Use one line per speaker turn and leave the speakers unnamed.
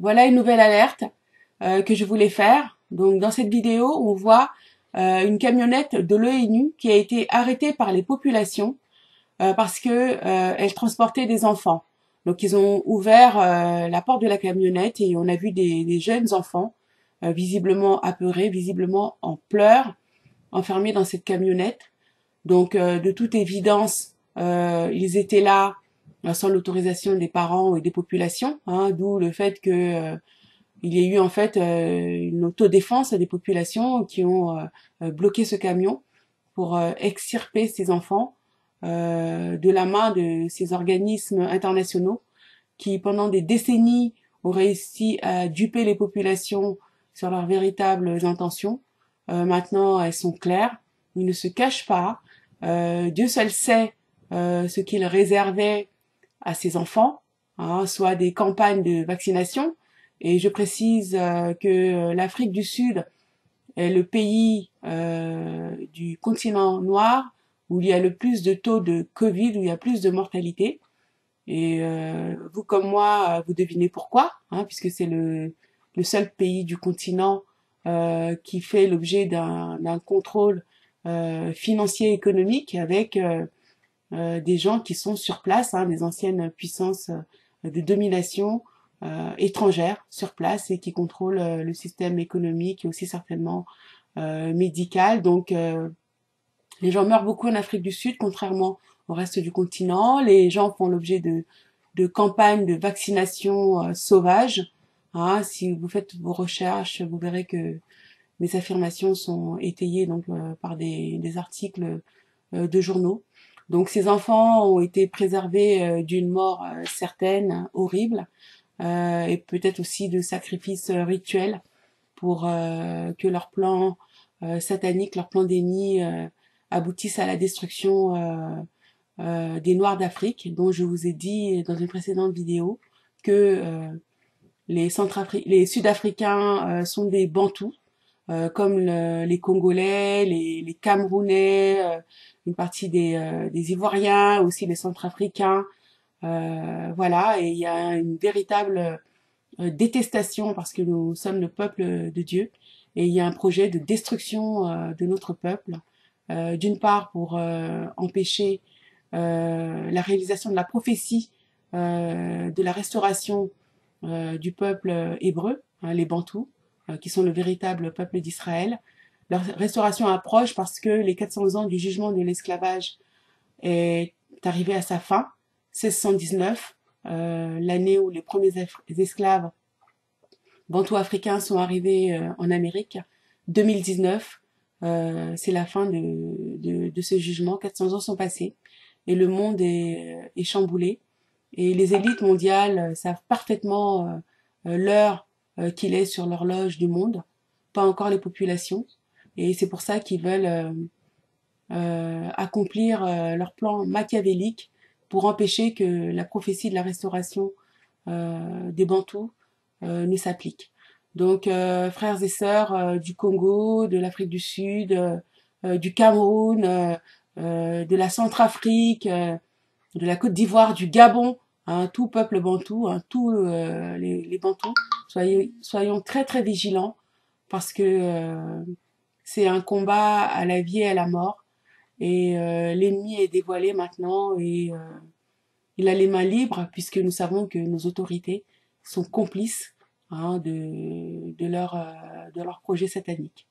Voilà une nouvelle alerte que je voulais faire. Donc dans cette vidéo, on voit une camionnette de l'ONU qui a été arrêtée par les populations parce que elle transportait des enfants. Donc ils ont ouvert la porte de la camionnette et on a vu des jeunes enfants visiblement apeurés, visiblement en pleurs, enfermés dans cette camionnette. Donc de toute évidence, ils étaient là sans l'autorisation des parents et des populations, hein, d'où le fait que il y a eu en fait une autodéfense des populations qui ont bloqué ce camion pour extirper ces enfants de la main de ces organismes internationaux qui pendant des décennies ont réussi à duper les populations sur leurs véritables intentions. Maintenant elles sont claires, ils ne se cachent pas, Dieu seul sait ce qu'ils réservaient à ces enfants, hein, soit des campagnes de vaccination. Et je précise que l'Afrique du Sud est le pays du continent noir où il y a le plus de taux de Covid, où il y a plus de mortalité. Et vous comme moi, vous devinez pourquoi, hein, puisque c'est le seul pays du continent qui fait l'objet d'un contrôle financier et économique avec des gens qui sont sur place, hein, des anciennes puissances de domination étrangères sur place et qui contrôlent le système économique et aussi certainement médical. Donc les gens meurent beaucoup en Afrique du Sud, contrairement au reste du continent. Les gens font l'objet de campagnes de vaccination sauvages. Hein, si vous faites vos recherches, vous verrez que mes affirmations sont étayées donc par des articles de journaux. Donc ces enfants ont été préservés d'une mort certaine, horrible, et peut-être aussi de sacrifices rituels pour que leur plan satanique, leur plan d'ennemi aboutisse à la destruction des Noirs d'Afrique, dont je vous ai dit dans une précédente vidéo que les Sud-Africains sont des Bantous, comme les Congolais, les Camerounais, une partie des Ivoiriens, aussi les Centrafricains, voilà, et il y a une véritable détestation parce que nous sommes le peuple de Dieu, et il y a un projet de destruction de notre peuple, d'une part pour empêcher la réalisation de la prophétie de la restauration du peuple hébreu, hein, les Bantous, qui sont le véritable peuple d'Israël, leur restauration approche parce que les 400 ans du jugement de l'esclavage est arrivé à sa fin, 1619, l'année où les premiers esclaves bantous africains sont arrivés en Amérique. 2019, c'est la fin de ce jugement. 400 ans sont passés et le monde est chamboulé. Et les élites mondiales savent parfaitement l'heure qu'il est sur l'horloge du monde, pas encore les populations. Et c'est pour ça qu'ils veulent accomplir leur plan machiavélique pour empêcher que la prophétie de la restauration des Bantous ne s'applique. Donc, frères et sœurs du Congo, de l'Afrique du Sud, du Cameroun, de la Centrafrique, de la Côte d'Ivoire, du Gabon, hein, tout peuple bantou, hein, tous les Bantous, soyons très très vigilants parce que c'est un combat à la vie et à la mort et l'ennemi est dévoilé maintenant et il a les mains libres puisque nous savons que nos autorités sont complices hein, de leur projet satanique.